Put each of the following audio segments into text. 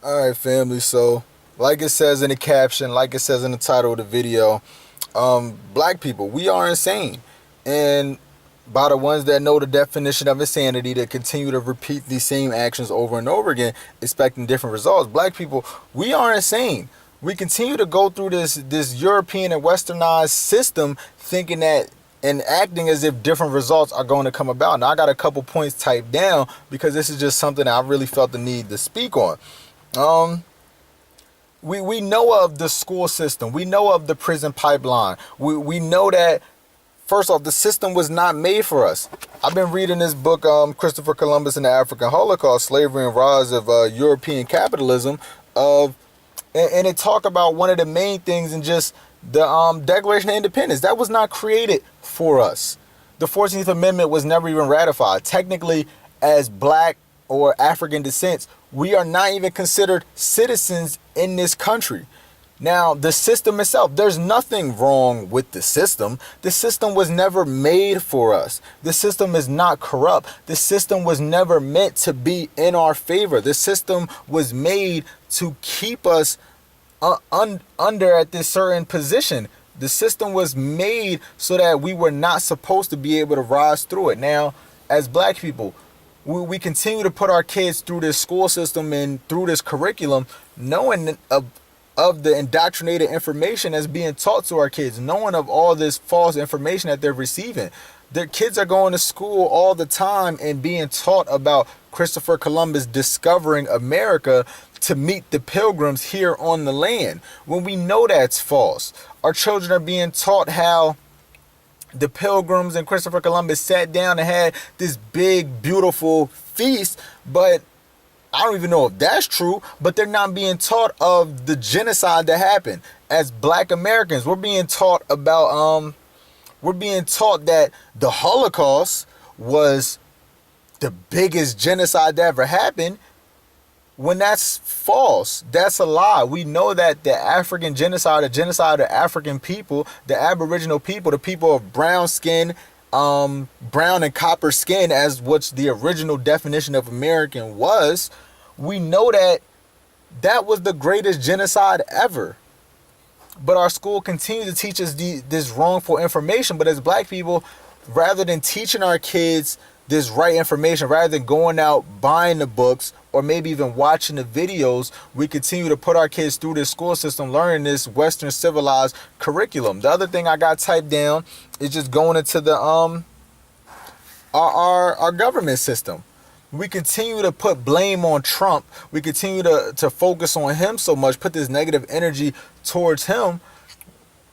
All right, family. So, like it says in the caption, like it says in the title of the video, black people, we are insane. And by the ones that know the definition of insanity, to continue to repeat these same actions over and over again, expecting different results. Black people, we are insane. We continue to go through this European and westernized system thinking that and acting as if different results are going to come about. Now, I got a couple points typed down because this is just something I really felt the need to speak on. Um, we know of the school system. We know of the prison pipeline. We know that, first off, the system was not made for us. I've been reading this book, Christopher Columbus and the African Holocaust, Slavery and Rise of European Capitalism, of and it talk about one of the main things in just the Declaration of Independence. That was not created for us. The 14th Amendment was never even ratified. Technically, as black or African descents, we are not even considered citizens in this country. Now, the system itself, there's nothing wrong with the system. The system was never made for us. The system is not corrupt. The system was never meant to be in our favor. The system was made to keep us under at this certain position. The system was made so that we were not supposed to be able to rise through it. Now, as black people, we continue to put our kids through this school system and through this curriculum, knowing of the indoctrinated information that's being taught to our kids, knowing of all this false information that they're receiving. Their kids are going to school all the time and being taught about Christopher Columbus discovering America to meet the pilgrims here on the land, when we know that's false. Our children are being taught how the pilgrims and Christopher Columbus sat down and had this big, beautiful feast, but I don't even know if that's true, but they're not being taught of the genocide that happened. As black Americans, we're being taught that the Holocaust was the biggest genocide that ever happened, when that's false. That's a lie. We know that the African genocide, the genocide of African people, the Aboriginal people, the people of brown skin, brown and copper skin, as what's the original definition of American was, we know that that was the greatest genocide ever. But our school continues to teach us this wrongful information. But as black people, rather than teaching our kids this right information, rather than going out buying the books or maybe even watching the videos, we continue to put our kids through this school system, learning this Western civilized curriculum. The other thing I got typed down is just going into the our government system. We continue to put blame on Trump. We continue to focus on him so much, put this negative energy towards him,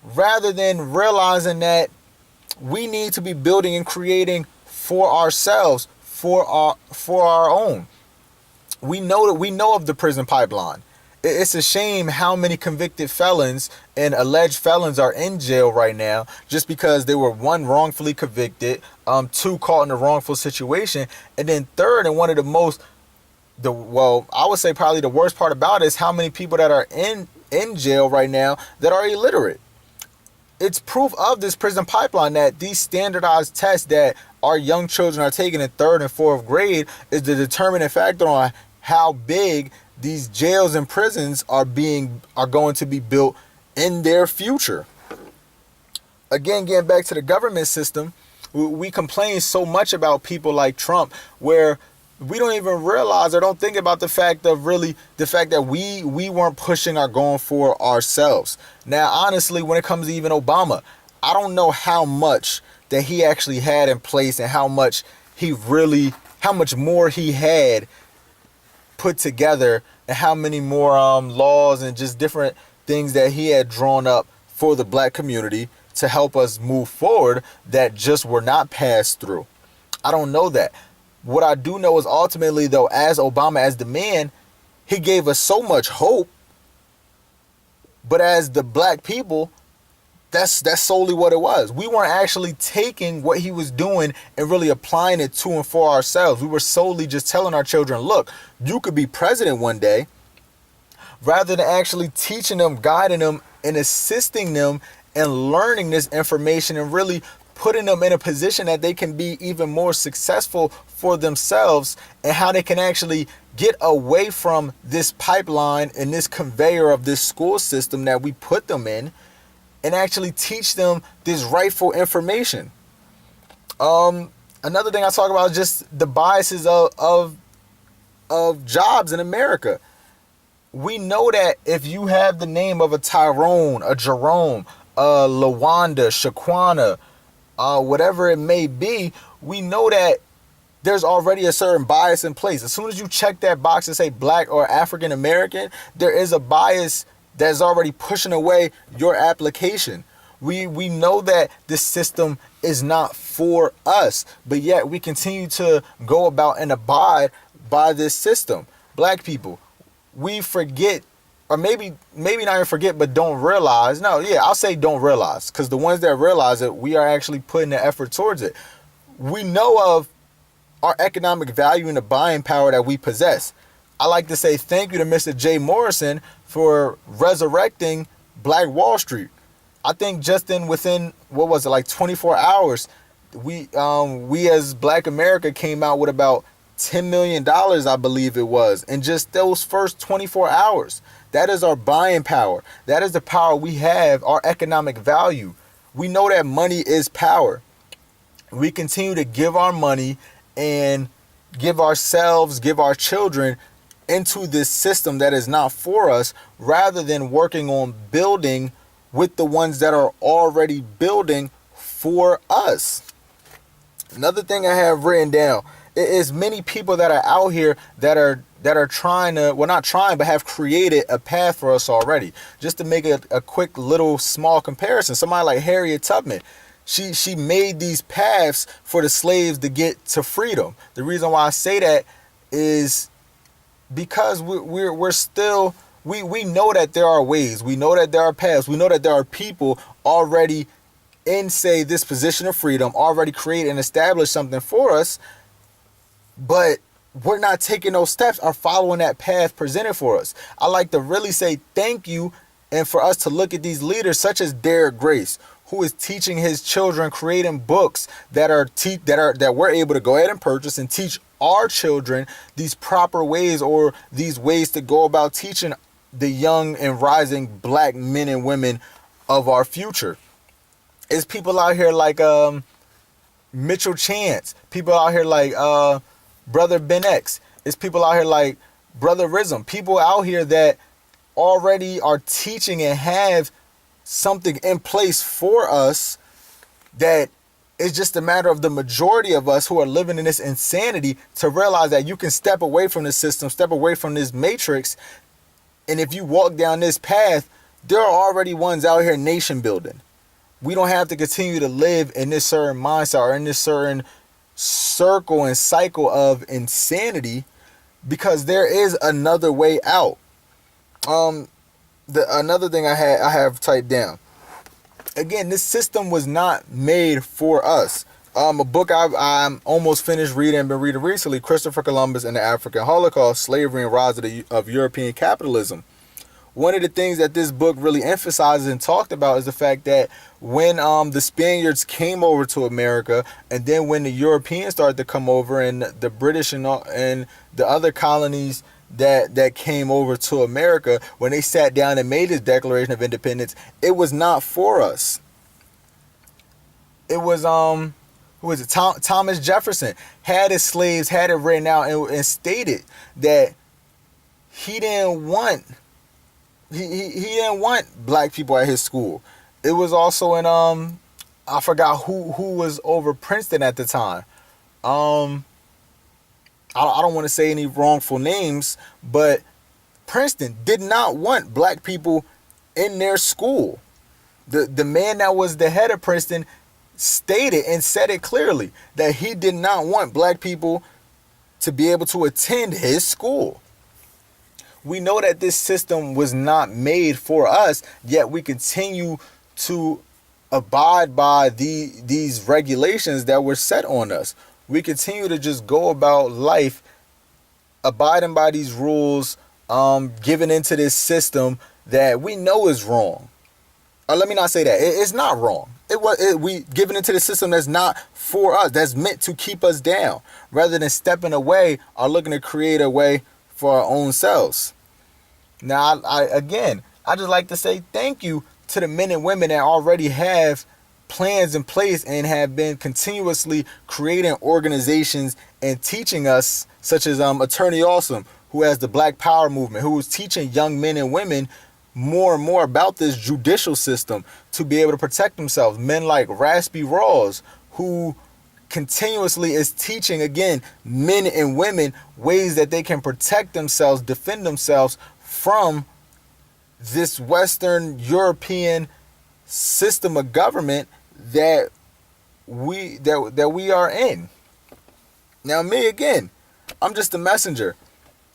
rather than realizing that we need to be building and creating for ourselves, for our own. We know of the prison pipeline. It's a shame how many convicted felons and alleged felons are in jail right now just because they were, one, wrongfully convicted, two, caught in a wrongful situation, and then third, and one of I would say probably the worst part about it is how many people that are in jail right now that are illiterate. It's proof of this prison pipeline that these standardized tests that our young children are taking in third and fourth grade is the determining factor on how big these jails and prisons are going to be built in their future. Again, getting back to the government system, we complain so much about people like Trump, where we don't even realize or don't think about the fact that we weren't pushing or going for ourselves. Now, honestly, when it comes to even Obama, I don't know how much that he actually had in place and how much more he had put together, and how many more laws and just different things that he had drawn up for the black community to help us move forward that just were not passed through. I don't know that. What I do know is ultimately, though, as Obama, as the man, he gave us so much hope. But as the black people, that's solely what it was. We weren't actually taking what he was doing and really applying it to and for ourselves. We were solely just telling our children, look, you could be president one day, rather than actually teaching them, guiding them, and assisting them and learning this information and really putting them in a position that they can be even more successful for themselves, and how they can actually get away from this pipeline and this conveyor of this school system that we put them in, and actually teach them this rightful information. Another thing I talk about is just the biases of jobs in America. We know that if you have the name of a Tyrone, a Jerome, a Lawanda, Shaquana, whatever it may be, we know that there's already a certain bias in place. As soon as you check that box and say Black or African American, there is a bias that's already pushing away your application. We know that this system is not for us, but yet we continue to go about and abide by this system. Black people, we forget, or maybe not even forget, but don't realize. No, yeah, I'll say don't realize, because the ones that realize it, we are actually putting the effort towards it. We know of our economic value and the buying power that we possess. I like to say thank you to Mr. Jay Morrison for resurrecting Black Wall Street. I think just within, what was it, like 24 hours, we as Black America came out with about $10 million, I believe it was, in just those first 24 hours. That is our buying power. That is the power we have, our economic value. We know that money is power. We continue to give our money and give ourselves, give our children into this system that is not for us, rather than working on building with the ones that are already building for us. Another thing I have written down is many people that are out here that are trying to, well, not trying, but have created a path for us already. Just to make a quick little small comparison, somebody like Harriet Tubman, she made these paths for the slaves to get to freedom. The reason why I say that is because we're still, we know that there are ways, we know that there are paths, we know that there are people already in, say, this position of freedom, already create and establish something for us, but we're not taking those steps or following that path presented for us. I like to really say thank you, and for us to look at these leaders such as Derek Grace, who is teaching his children, creating books that we're able to go ahead and purchase and teach our children these proper ways, or these ways to go about teaching the young and rising Black men and women of our future. It's people out here like Mitchell Chance, people out here like Brother Ben X. It's people out here like Brother Rizm, people out here that already are teaching and have something in place for us, that it's just a matter of the majority of us who are living in this insanity to realize that you can step away from the system, step away from this matrix, and if you walk down this path, there are already ones out here nation building. We don't have to continue to live in this certain mindset or in this certain circle and cycle of insanity, because there is another way out. Another thing I have typed down. Again, this system was not made for us. A book I'm almost finished reading and been reading recently, Christopher Columbus and the African Holocaust, Slavery and Rise of European Capitalism. One of the things that this book really emphasizes and talked about is the fact that when the Spaniards came over to America, and then when the Europeans started to come over, and the British and the other colonies that came over to America, when they sat down and made this Declaration of Independence, it was not for us. It was who was it? Thomas Jefferson had his slaves, had it written out, and stated that he didn't want Black people at his school. It was also in I forgot who was over Princeton at the time. I don't want to say any wrongful names, but Princeton did not want Black people in their school. The man that was the head of Princeton stated and said it clearly that he did not want Black people to be able to attend his school. We know that this system was not made for us, yet we continue to abide by these regulations that were set on us. We continue to just go about life abiding by these rules, giving into this system that we know is wrong. Or let me not say that. It's not wrong. We giving into the system that's not for us, that's meant to keep us down, rather than stepping away or looking to create a way for our own selves. Now, I just like to say thank you to the men and women that already have plans in place and have been continuously creating organizations and teaching us, such as Attorney Awesome, who has the Black Power movement, who is teaching young men and women more and more about this judicial system to be able to protect themselves. Men like Raspy Rawls, who continuously is teaching, again, men and women ways that they can protect themselves, defend themselves from this Western European system of government that we are in. Now, me, again, I'm just a messenger.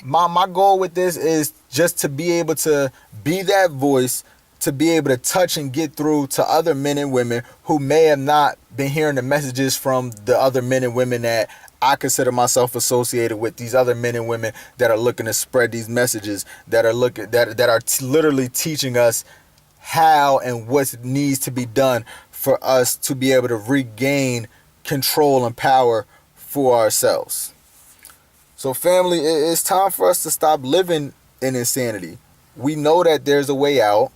My goal with this is just to be able to be that voice, to be able to touch and get through to other men and women who may have not been hearing the messages from the other men and women that I consider myself associated with, these other men and women that are looking to spread these messages, that are literally teaching us how and what needs to be done for us to be able to regain control and power for ourselves. So, family, it's time for us to stop living in insanity. We know that there's a way out.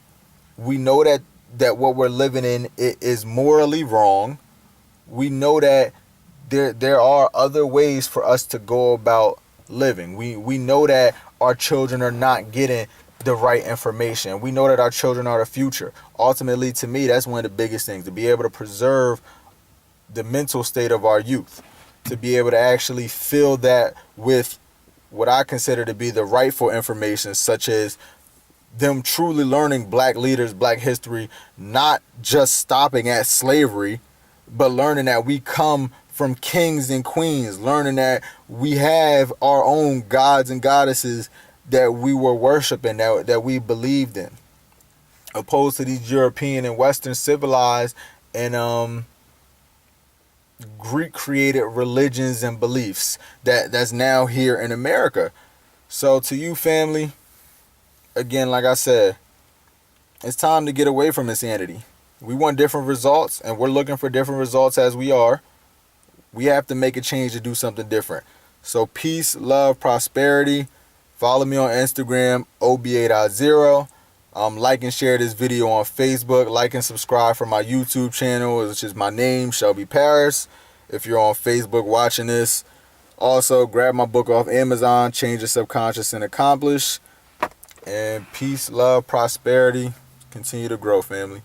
We know that what we're living in is morally wrong. We know that there are other ways for us to go about living. We know that our children are not getting the right information. We know that our children are the future. Ultimately, to me, that's one of the biggest things, to be able to preserve the mental state of our youth, to be able to actually fill that with what I consider to be the rightful information, such as them truly learning Black leaders, Black history, not just stopping at slavery, but learning that we come from kings and queens, learning that we have our own gods and goddesses that we were worshiping, that we believed in, opposed to these European and Western civilized and Greek created religions and beliefs that's now here in America. So to you, family, again, like I said, it's time to get away from insanity. We want different results, and we're looking for different results as we are. We have to make a change to do something different. So peace, love, prosperity. Follow me on Instagram, OBA.0. Like and share this video on Facebook. Like and subscribe for my YouTube channel, which is my name, Shelby Paris. If you're on Facebook watching this, also grab my book off Amazon, Change Your Subconscious and Accomplish. And peace, love, prosperity. Continue to grow, family.